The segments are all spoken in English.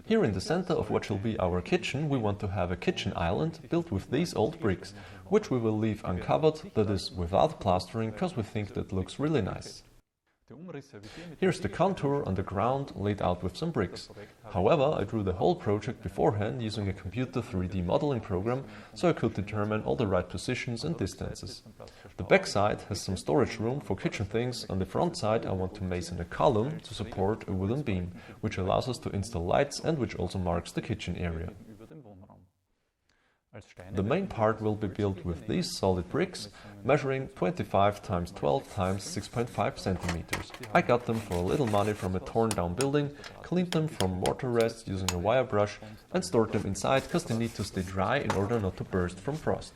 Here in the center of what shall be our kitchen, we want to have a kitchen island built with these old bricks, which we will leave uncovered, that is, without plastering, because we think that looks really nice. Here's the contour on the ground laid out with some bricks. However, I drew the whole project beforehand using a computer 3D modeling program, so I could determine all the right positions and distances. The back side has some storage room for kitchen things. On the front side I want to mason a column to support a wooden beam, which allows us to install lights and which also marks the kitchen area. The main part will be built with these solid bricks, measuring 25 x 12 x 6.5 centimeters. I got them for a little money from a torn down building, cleaned them from mortar rests using a wire brush and stored them inside because they need to stay dry in order not to burst from frost.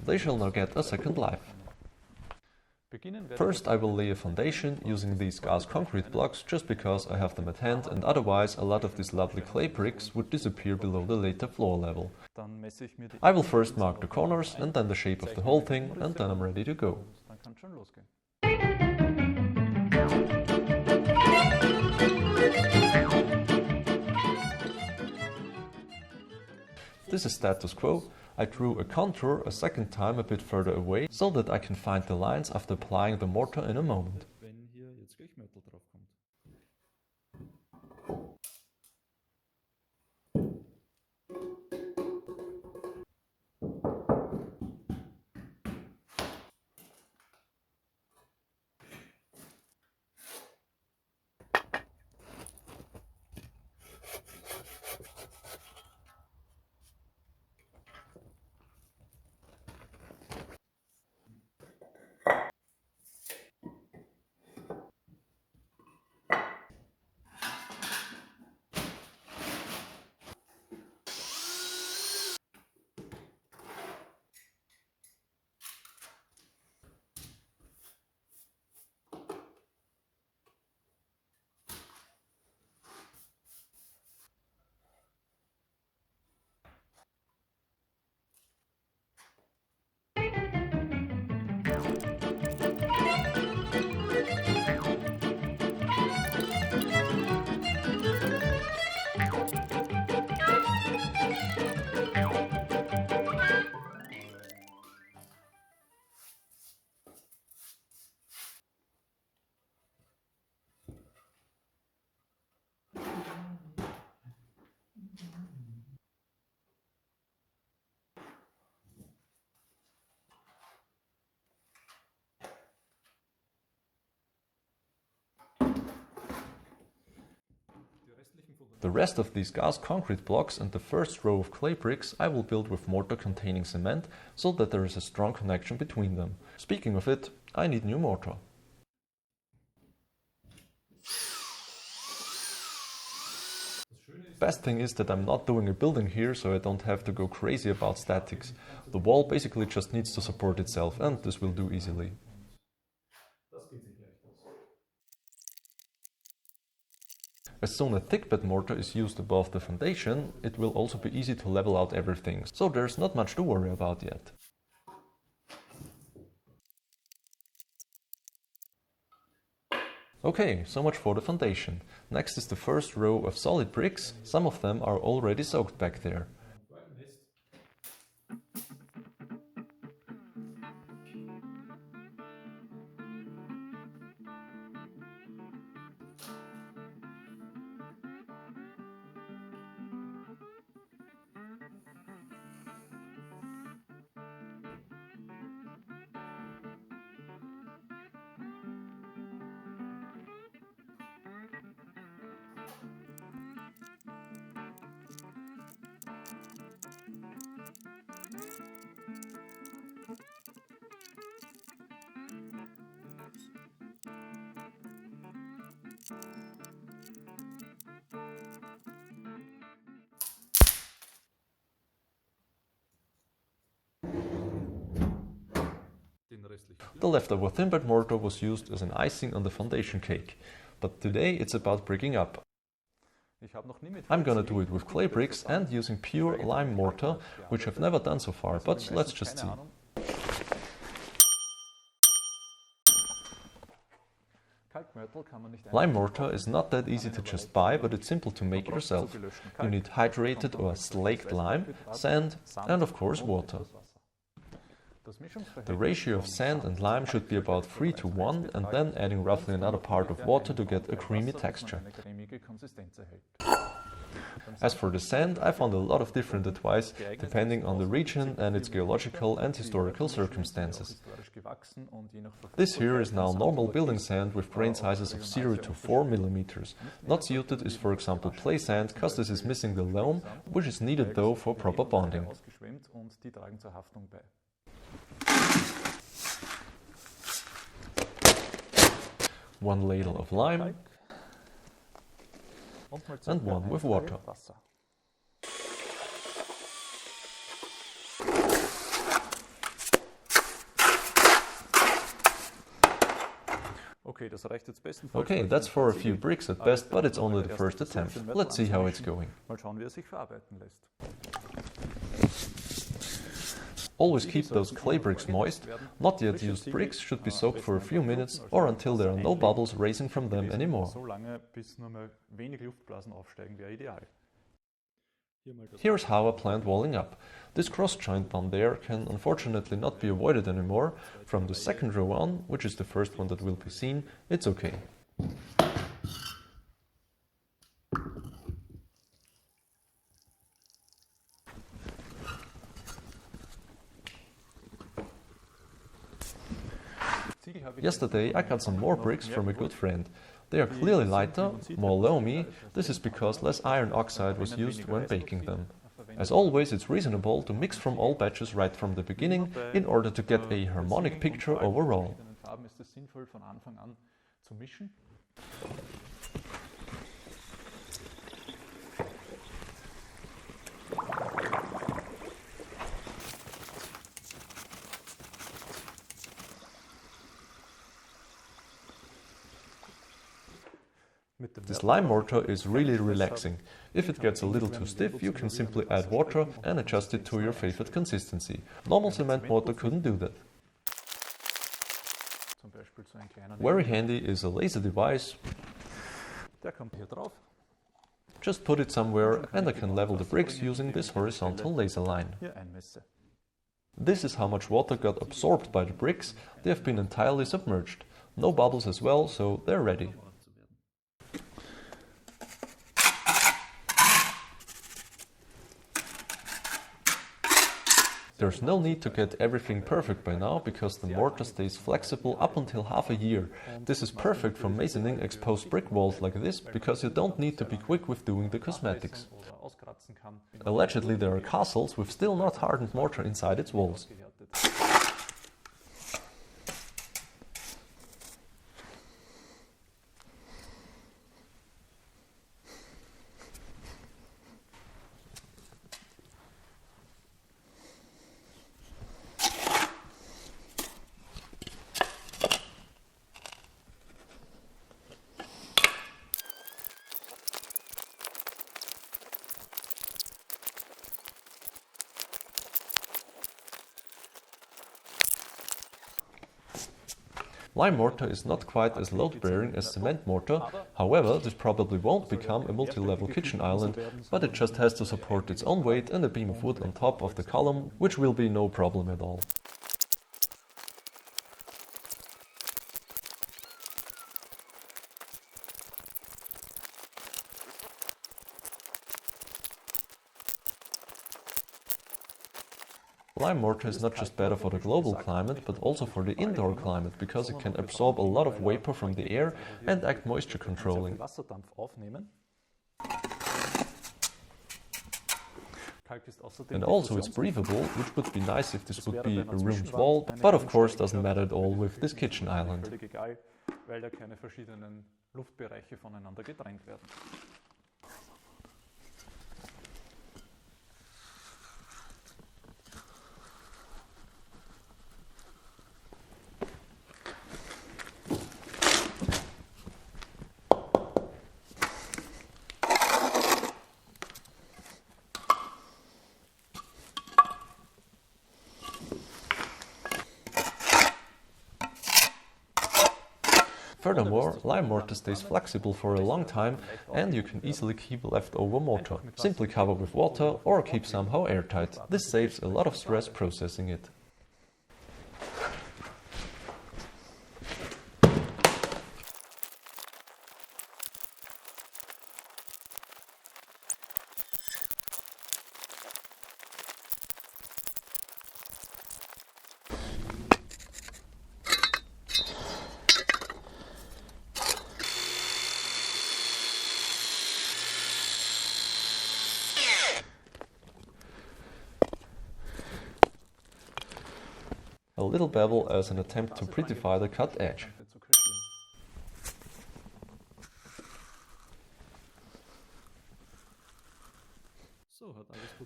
They shall now get a second life. First I will lay a foundation using these gas concrete blocks just because I have them at hand, and otherwise a lot of these lovely clay bricks would disappear below the later floor level. I will first mark the corners and then the shape of the whole thing, and then I'm ready to go. This is status quo. I drew a contour a second time a bit further away, so that I can find the lines after applying the mortar in a moment. The rest of these gas concrete blocks and the first row of clay bricks I will build with mortar containing cement, so that there is a strong connection between them. Speaking of it, I need new mortar. Best thing is that I'm not doing a building here, so I don't have to go crazy about statics. The wall basically just needs to support itself, and this will do easily. As soon as thick bed mortar is used above the foundation, it will also be easy to level out everything, so there's not much to worry about yet. Okay, so much for the foundation. Next is the first row of solid bricks. Some of them are already soaked back there. The leftover thin bed mortar was used as an icing on the foundation cake, but today it's about bricking up. I'm gonna do it with clay bricks and using pure lime mortar, which I've never done so far, but let's just see. Lime mortar is not that easy to just buy, but it's simple to make yourself. You need hydrated or slaked lime, sand, and of course water. The ratio of sand and lime should be about 3 to 1, and then adding roughly another part of water to get a creamy texture. As for the sand, I found a lot of different advice depending on the region and its geological and historical circumstances. This here is now normal building sand with grain sizes of 0 to 4 mm. Not suited is for example play sand, cause this is missing the loam, which is needed though for proper bonding. One ladle of lime and one with water. Okay, that's for a few bricks at best, but it's only the first attempt. Let's see how it's going. Always keep those clay bricks moist. Not yet used bricks should be soaked for a few minutes or until there are no bubbles raising from them anymore. Here's how I planned walling up. This cross joint down there can unfortunately not be avoided anymore. From the second row on, which is the first one that will be seen, it's okay. Yesterday I got some more bricks from a good friend. They are clearly lighter, more loamy. This is because less iron oxide was used when baking them. As always, it's reasonable to mix from all batches right from the beginning in order to get a harmonic picture overall. This lime mortar is really relaxing. If it gets a little too stiff, you can simply add water and adjust it to your favorite consistency. Normal cement mortar couldn't do that. Very handy is a laser device. Just put it somewhere and I can level the bricks using this horizontal laser line. This is how much water got absorbed by the bricks. They have been entirely submerged. No bubbles as well, so they're ready. There's no need to get everything perfect by now, because the mortar stays flexible up until half a year. This is perfect for masoning exposed brick walls like this, because you don't need to be quick with doing the cosmetics. Allegedly there are castles with still not hardened mortar inside its walls. Lime mortar is not quite as load-bearing as cement mortar, however, this probably won't become a multi-level kitchen island, but it just has to support its own weight and a beam of wood on top of the column, which will be no problem at all. Lime mortar is not just better for the global climate, but also for the indoor climate, because it can absorb a lot of vapor from the air and act moisture controlling. And also it's breathable, which would be nice if this would be a room's wall, but of course doesn't matter at all with this kitchen island. Furthermore, lime mortar stays flexible for a long time and you can easily keep leftover mortar. Simply cover with water or keep somehow airtight. This saves a lot of stress processing it. A little bevel as an attempt to prettify the cut edge.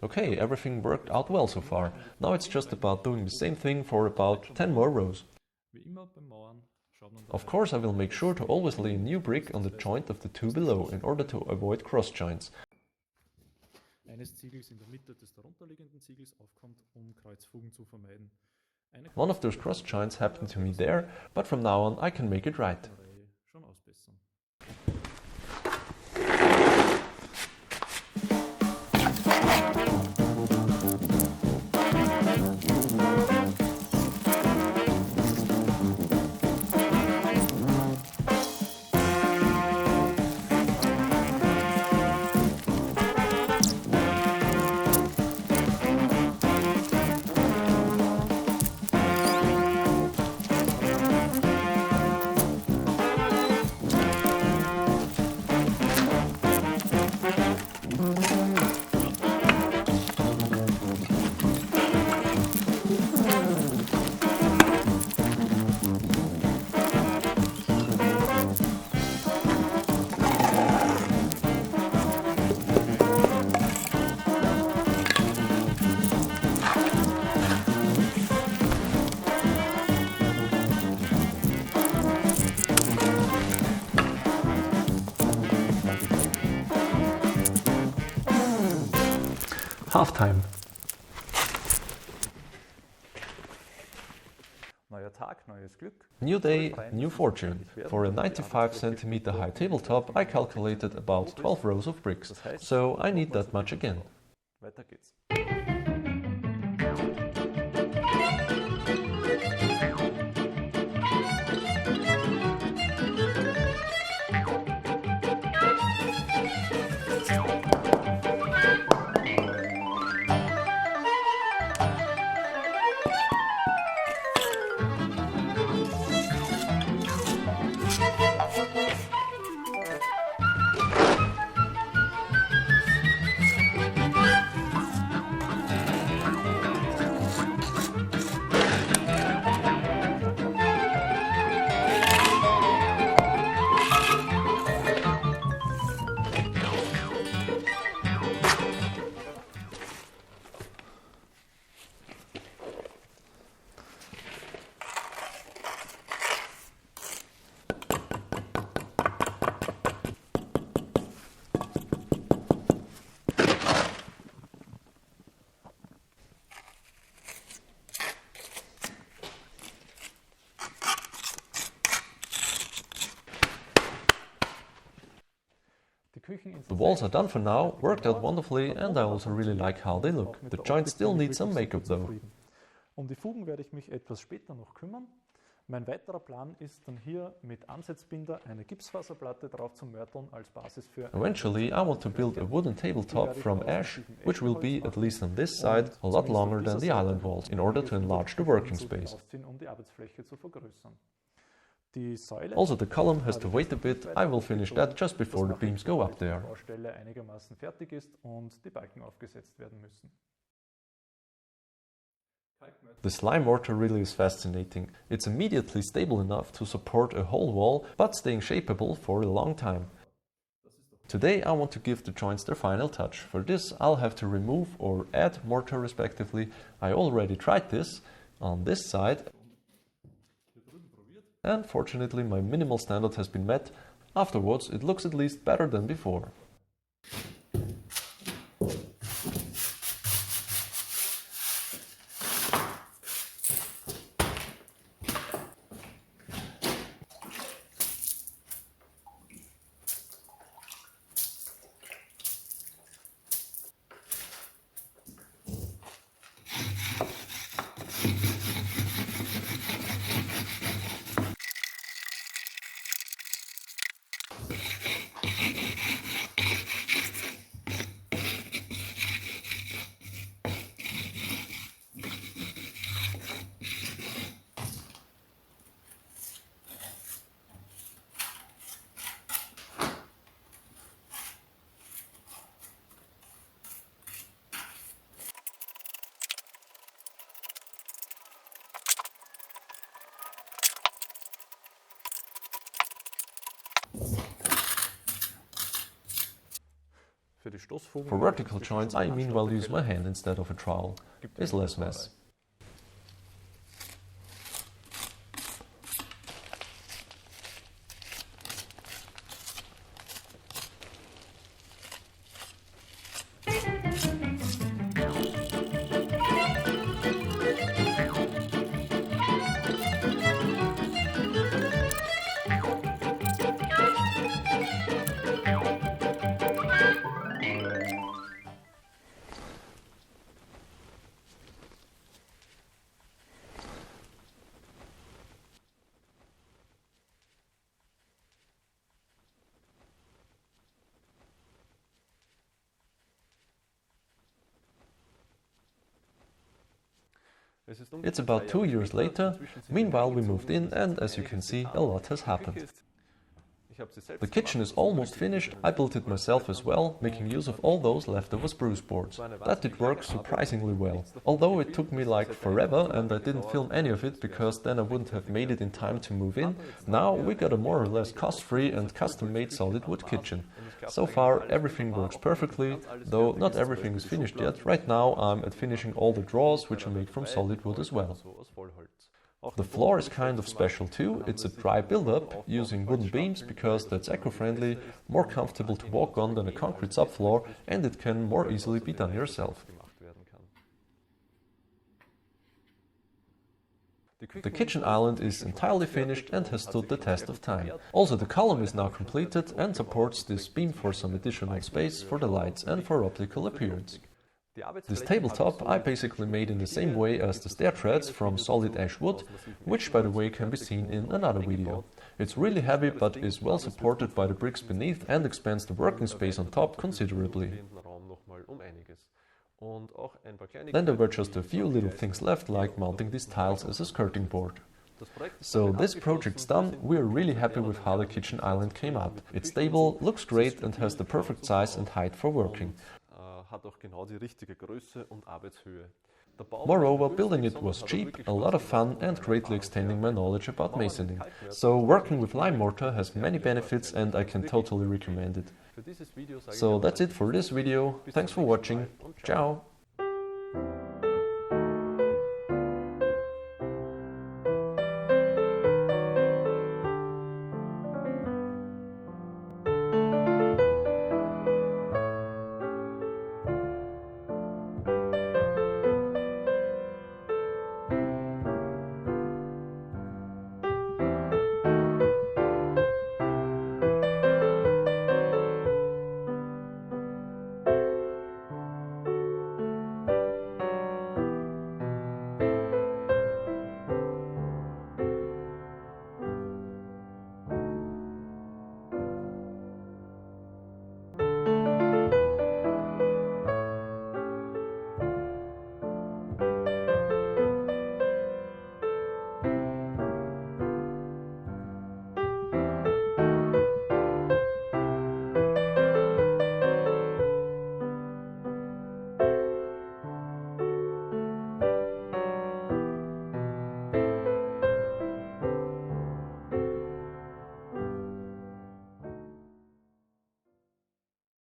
Okay, everything worked out well so far. Now it's just about doing the same thing for about 10 more rows. Of course, I will make sure to always lay a new brick on the joint of the two below in order to avoid cross joints. One of those cross joints happened to me there, but from now on I can make it right. Halftime. New day, new fortune. For a 95 cm high tabletop I calculated about 12 rows of bricks, so I need that much again. The walls are done for now, worked out wonderfully, and I also really like how they look. The joints still need some makeup though. Um die Fugen werde ich mich etwas später noch kümmern. Mein weiterer Plan ist dann hier mit Ansetzbinder eine Gipsfaserplatte drauf zu mörteln als Basis für... Eventually I want to build a wooden tabletop from ash, which will be, at least on this side, a lot longer than the island walls, in order to enlarge the working space. Um die Arbeitsfläche zu vergrößern. Also the column has to wait a bit, I will finish that just before the beams go up there. Einigermaßen fertig ist und die Balken aufgesetzt werden müssen. The slime mortar really is fascinating. It's immediately stable enough to support a whole wall, but staying shapeable for a long time. Today I want to give the joints their final touch. For this I'll have to remove or add mortar respectively. I already tried this on this side, and fortunately my minimal standard has been met. Afterwards it looks at least better than before. For vertical joints, I meanwhile use my hand instead of a trowel. It's less mess. It's about 2 years later. Meanwhile, we moved in, and as you can see, a lot has happened. The kitchen is almost finished. I built it myself as well, making use of all those leftover spruce boards. That did work surprisingly well. Although it took me like forever and I didn't film any of it because then I wouldn't have made it in time to move in, now we got a more or less cost-free and custom-made solid wood kitchen. So far everything works perfectly, though not everything is finished yet. Right now I'm at finishing all the drawers, which I make from solid wood as well. The floor is kind of special too. It's a dry build-up using wooden beams because that's eco-friendly, more comfortable to walk on than a concrete subfloor, and it can more easily be done yourself. The kitchen island is entirely finished and has stood the test of time. Also, the column is now completed and supports this beam for some additional space for the lights and for optical appearance. This tabletop I basically made in the same way as the stair treads from solid ash wood, which by the way can be seen in another video. It's really heavy but is well supported by the bricks beneath and expands the working space on top considerably. Then there were just a few little things left, like mounting these tiles as a skirting board. So this project's done. We're really happy with how the kitchen island came out. It's stable, looks great and has the perfect size and height for working. Moreover, building it was cheap, a lot of fun and greatly extending my knowledge about masoning. So working with lime mortar has many benefits and I can totally recommend it. So that's it for this video. Thanks for watching. Ciao!